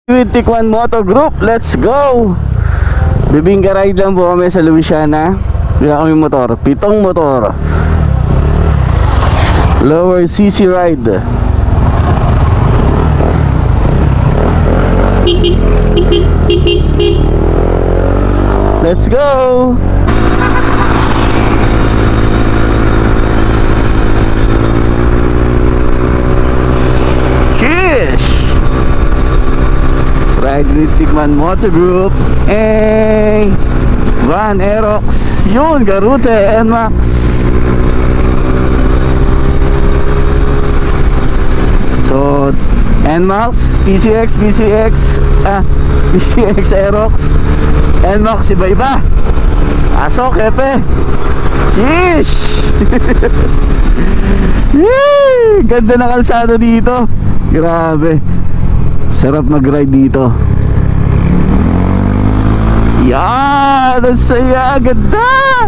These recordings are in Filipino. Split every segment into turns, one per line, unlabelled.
With Tikwan Moto Group, let's go! Bibingka ride lang po kami sa Louisiana. Bila kami motor, 7 motor. Lower CC ride. Let's go! Kish! Ride with Tikman Moto Group. Hey! Van Aerox. Yun, Garute, NMAX. So, NMAX, PCX Aerox, NMAX, iba-iba. Aso, kepe. Kish! Yee! Ganda na kalsada dito. Grabe. Sarap mag-ride dito. Yan! Ang saya! Ganda!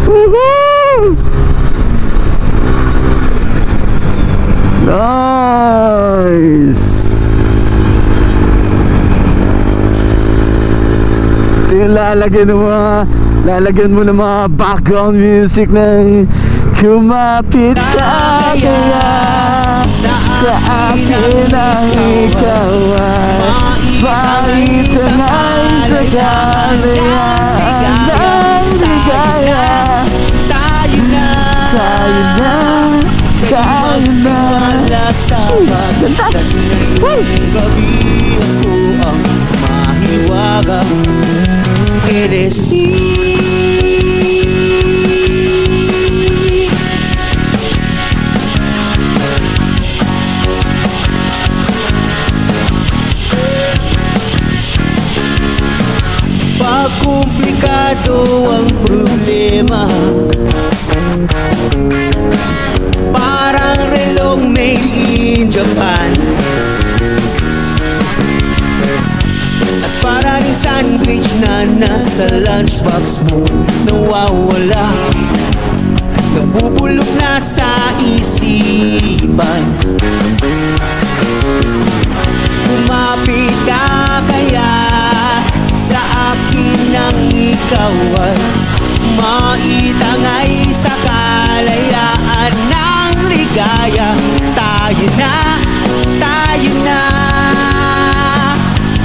Woohoo! Nice! Ito yung lalagyan mo ng mga background music ng kumapit ka kaya sa akin ang ikaw ay maitanay sa kalayaan ng ligaya. Tayo na
wala sa pagkatan ngayong gabi. Ako ang mahiwagang LSC. Pag komplikado ang problema, parang relong made in Japan, at parang sandwich na nasa lunchbox mo nawawala, nabubulok na sa isipan. Kumapit ka kaya sa akin nang ikaw ay maitangay sa kalayaan ng ligaya. Tayo na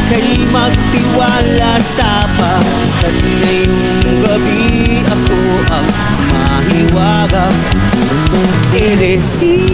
kay magtiwala sa pagkat ngayong gabi ako ang mahiwagang LSC.